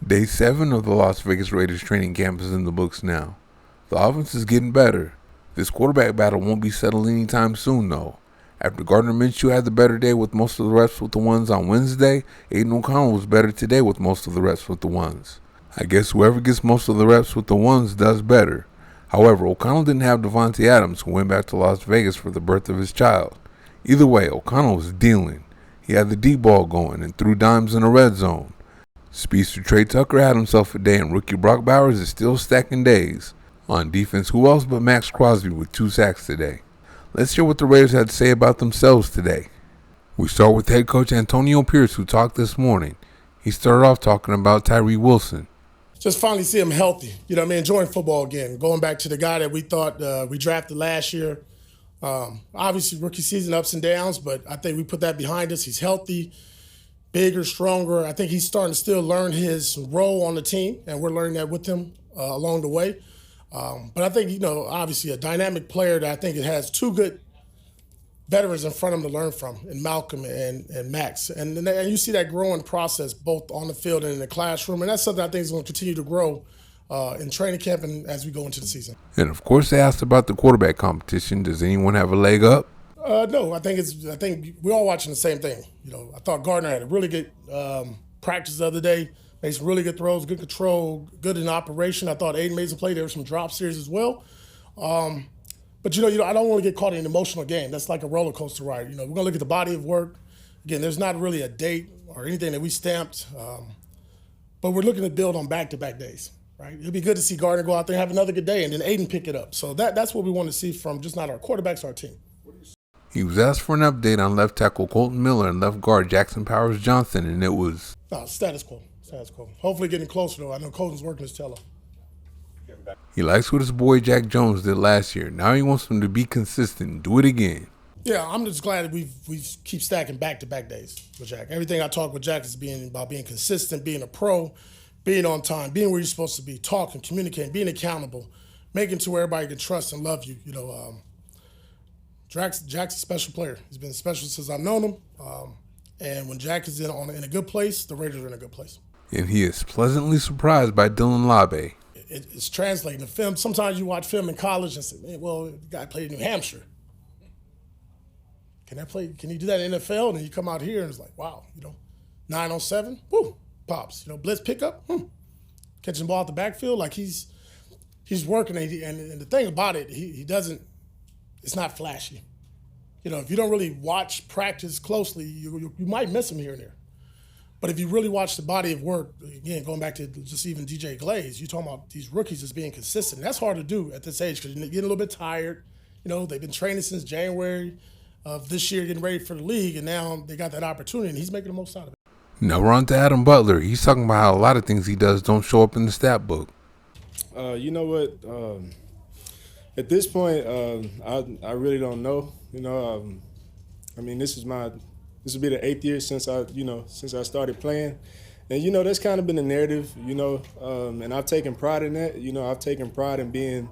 Day 7 of the Las Vegas Raiders training camp is in the books now. The offense is getting better. This quarterback battle won't be settled anytime soon, though. After Gardner Minshew had the better day with most of the reps with the ones on Wednesday, Aidan O'Connell was better today with most of the reps with the ones. I guess whoever gets most of the reps with the ones does better. However, O'Connell didn't have Devontae Adams, who went back to Las Vegas for the birth of his child. Either way, O'Connell was dealing. He had the deep ball going and threw dimes in the red zone. Speedster Trey Tucker had himself a day, and rookie Brock Bowers is still stacking days. On defense, who else but Max Crosby with 2 sacks today? Let's hear what the Raiders had to say about themselves today. We start with head coach Antonio Pierce, who talked this morning. He started off talking about Tyree Wilson. Just finally see him healthy, enjoying football again. Going back to the guy that we thought we drafted last year. Obviously, rookie season ups and downs, but I think we put that behind us. He's healthy, bigger, stronger. I think he's starting to still learn his role on the team, and we're learning that with him along the way. But I think, obviously a dynamic player that I think it has 2 good veterans in front of him to learn from, in Malcolm and Max. And you see that growing process both on the field and in the classroom, and that's something I think is going to continue to grow in training camp and as we go into the season. And of course, they asked about the quarterback competition. Does anyone have a leg up? No, I think we're all watching the same thing. I thought Gardner had a really good practice the other day. Made some really good throws, good control, good in operation. I thought Aidan made some play. There were some drop series as well. But I don't want to get caught in an emotional game. That's like a roller coaster ride. We're gonna look at the body of work. Again, there's not really a date or anything that we stamped, but we're looking to build on back-to-back days. Right? It'd be good to see Gardner go out there and have another good day, and then Aidan pick it up. So that's what we want to see from just not our quarterbacks, our team. He was asked for an update on left tackle Colton Miller and left guard Jackson Powers Johnson, and it was status quo. Hopefully getting closer, though. I know Colton's working his tail off. He likes what his boy Jack Jones did last year. Now he wants him to be consistent and do it again. Yeah, I'm just glad that we keep stacking back-to-back days with Jack. Everything I talk with Jack is about being consistent, being a pro, being on time, being where you're supposed to be, talking, communicating, being accountable, making to where everybody can trust and love you. Jack's a special player. He's been special since I've known him. And when Jack is in a good place, the Raiders are in a good place. And he is pleasantly surprised by Dylan Labe. It's translating the film. Sometimes you watch film in college and say, man, well, the guy played in New Hampshire. Can he do that in the NFL? And then you come out here and it's like, wow, 9 on 7, woo, pops. Blitz pickup, catching the ball out the backfield. Like he's working. And the thing about it, he doesn't, it's not flashy. If you don't really watch practice closely, you might miss him here and there. But if you really watch the body of work, again, going back to just even DJ Glaze, you're talking about these rookies as being consistent. That's hard to do at this age because you're getting a little bit tired. They've been training since January of this year, getting ready for the league, and now they got that opportunity, and he's making the most out of it. Now we're on to Adam Butler. He's talking about how a lot of things he does don't show up in the stat book. You know what? At this point, I really don't know. This will be the 8th year since I started playing, and that's kind of been the narrative. And I've taken pride in that. I've taken pride in being,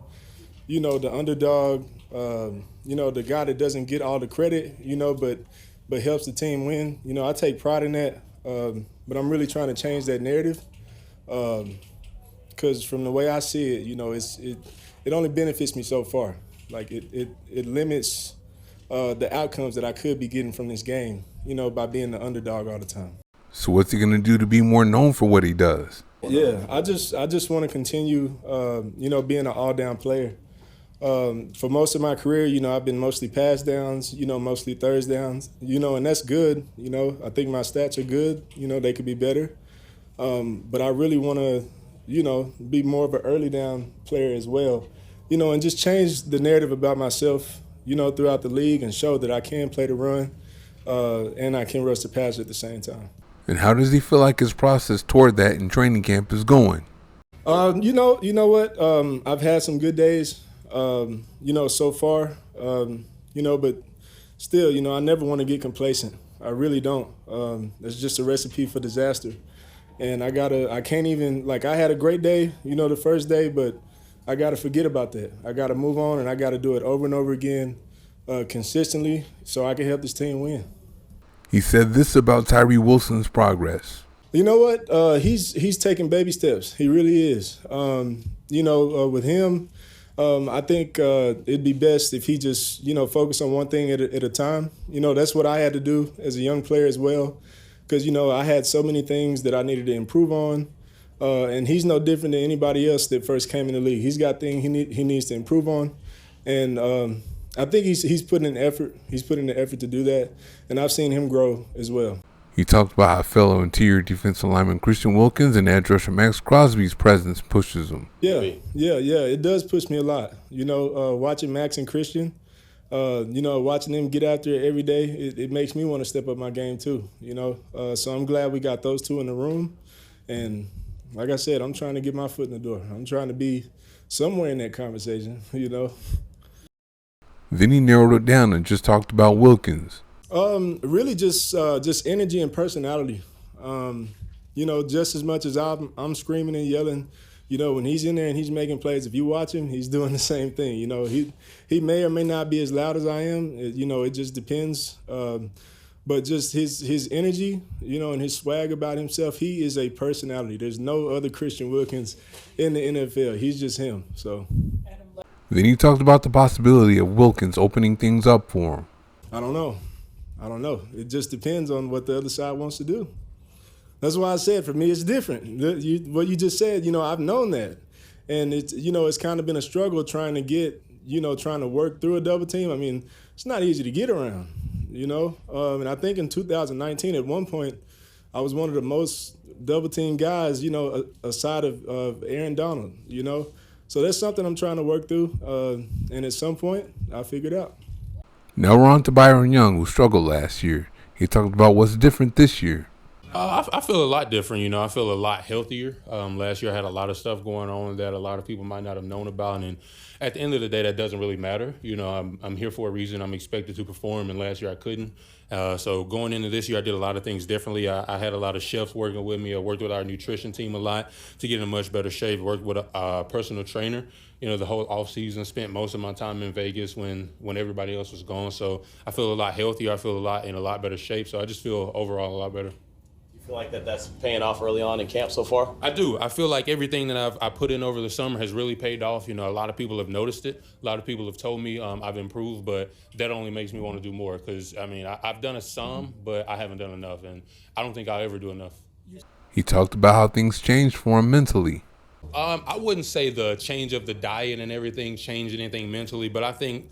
the underdog. The guy that doesn't get all the credit. But helps the team win. I take pride in that. But I'm really trying to change that narrative. Because from the way I see it, it only benefits me so far. Like it limits the outcomes that I could be getting from this game, by being the underdog all the time. So what's he gonna do to be more known for what he does? Yeah, I just want to continue, being an all-down player. For most of my career, I've been mostly pass downs, mostly third downs, and that's good. I think my stats are good. They could be better. But I really want to, be more of an early down player as well, and just change the narrative about myself, throughout the league and show that I can play the run and I can rush the passer at the same time. And how does he feel like his process toward that in training camp is going? You know what? I've had some good days, so far, but still, I never want to get complacent. I really don't. That's just a recipe for disaster. And I can't even, I had a great day, the first day, but I got to forget about that. I got to move on, and I got to do it over and over again consistently so I can help this team win. He said this about Tyree Wilson's progress. You know what? He's taking baby steps. He really is. With him, I think it'd be best if he just, focus on one thing at a time. That's what I had to do as a young player as well, because, I had so many things that I needed to improve on. And he's no different than anybody else that first came in the league. He's got things he needs to improve on. And I think he's putting in effort. He's putting in the effort to do that. And I've seen him grow as well. He talked about how fellow interior defensive lineman Christian Wilkins and edge rusher Max Crosby's presence pushes him. Yeah. It does push me a lot. Watching Max and Christian, watching them get after it every day, it makes me want to step up my game too. So I'm glad we got those two in the room. And like I said, I'm trying to get my foot in the door. I'm trying to be somewhere in that conversation, Then he narrowed it down and just talked about Wilkins. Really just energy and personality. Just as much as I'm screaming and yelling, when he's in there and he's making plays, if you watch him, he's doing the same thing. He may or may not be as loud as I am. It just depends. But just his energy, and his swag about himself, he is a personality. There's no other Christian Wilkins in the NFL. He's just him. So. Then he talked about the possibility of Wilkins opening things up for him. I don't know. It just depends on what the other side wants to do. That's why I said for me it's different. What you just said, I've known that. And it's kind of been a struggle trying to work through a double team. I mean, it's not easy to get around, And I think in 2019 at one point I was one of the most double team guys, aside of Aaron Donald, So that's something I'm trying to work through. And at some point I'll figure it out. Now we're on to Byron Young, who struggled last year. He talked about what's different this year. I feel a lot different, I feel a lot healthier. Last year I had a lot of stuff going on that a lot of people might not have known about, and at the end of the day, that doesn't really matter. I'm here for a reason. I'm expected to perform, and last year I couldn't. So going into this year, I did a lot of things differently. I had a lot of chefs working with me. I worked with our nutrition team a lot to get in much better shape, worked with a personal trainer. The whole off season, spent most of my time in Vegas when everybody else was gone. So I feel a lot healthier. I feel in a lot better shape. So I just feel overall a lot better. You feel like that's paying off early on in camp so far? I do. I feel like everything that I put in over the summer has really paid off. A lot of people have noticed it. A lot of people have told me I've improved, but that only makes me want to do more because, I've done some, but I haven't done enough, and I don't think I'll ever do enough. He talked about how things changed for him mentally. I wouldn't say the change of the diet and everything changed anything mentally, but I think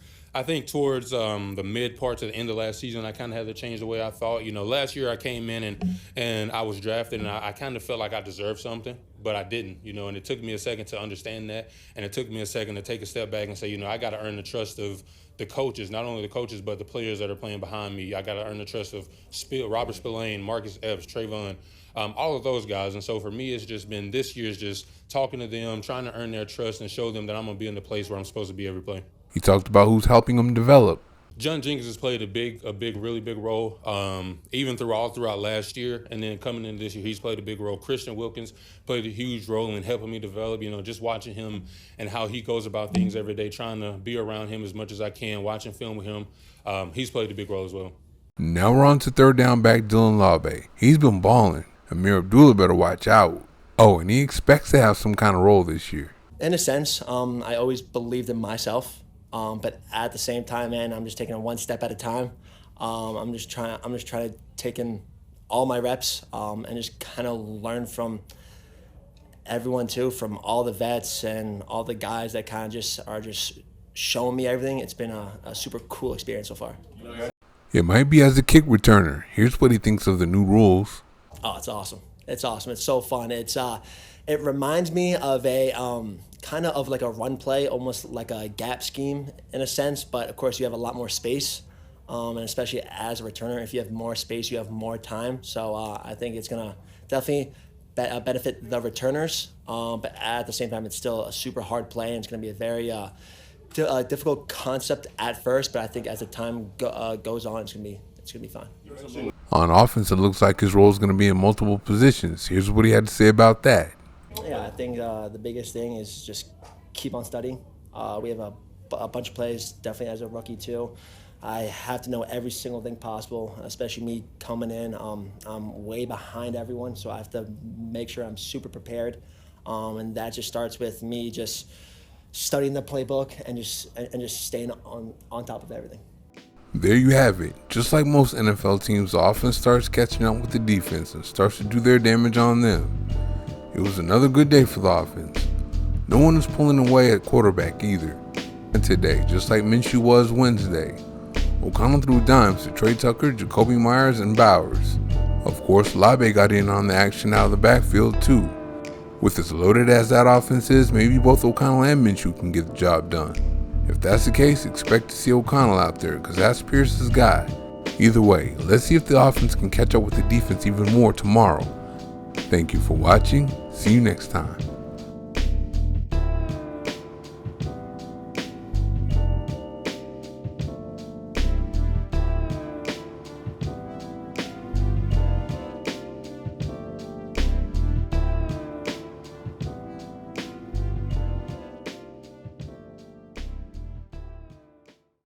towards the mid part to the end of last season, I kind of had to change the way I thought. Last year I came in and I was drafted, and I kind of felt like I deserved something, but I didn't, and it took me a second to understand that, and it took me a second to take a step back and say, I got to earn the trust of the coaches, not only the coaches, but the players that are playing behind me. I got to earn the trust of Robert Spillane, Marcus Epps, Trayvon, all of those guys. And so for me, it's just been this year's just talking to them, trying to earn their trust and show them that I'm going to be in the place where I'm supposed to be every play. He talked about who's helping him develop. John Jenkins has played really big role, even throughout last year, and then coming into this year, he's played a big role. Christian Wilkins played a huge role in helping me develop. Just watching him and how he goes about things every day, trying to be around him as much as I can, watching film with him. He's played a big role as well. Now we're on to third down back Dylan Laube. He's been balling. Amir Abdullah better watch out. Oh, and he expects to have some kind of role this year. In a sense, I always believed in myself. But at the same time, man, I'm just taking it one step at a time. I'm just trying to take in all my reps and just kind of learn from everyone too, from all the vets and all the guys that kind of just are just showing me everything. It's been a super cool experience so far. It might be as a kick returner. Here's what he thinks of the new rules. Oh, it's awesome. It's awesome. It's so fun. It reminds me of a kind of like a run play, almost like a gap scheme in a sense, but of course you have a lot more space, and especially as a returner, if you have more space, you have more time. So I think it's going to definitely benefit the returners, but at the same time, it's still a super hard play, and it's going to be a very difficult concept at first, but I think as the time goes on, it's going to be fun. On offense, it looks like his role is going to be in multiple positions. Here's what he had to say about that. Yeah, I think the biggest thing is just keep on studying. We have a bunch of plays, definitely as a rookie too. I have to know every single thing possible, especially me coming in. I'm way behind everyone, so I have to make sure I'm super prepared. And that just starts with me just studying the playbook and just staying on top of everything. There you have it. Just like most NFL teams, the offense starts catching up with the defense and starts to do their damage on them. It was another good day for the offense. No one is pulling away at quarterback either. And today, just like Minshew was Wednesday, O'Connell threw dimes to Trey Tucker, Jacoby Myers, and Bowers. Of course, Labe got in on the action out of the backfield too. With as loaded as that offense is, maybe both O'Connell and Minshew can get the job done. If that's the case, expect to see O'Connell out there, because that's Pierce's guy. Either way, let's see if the offense can catch up with the defense even more tomorrow. Thank you for watching. See you next time.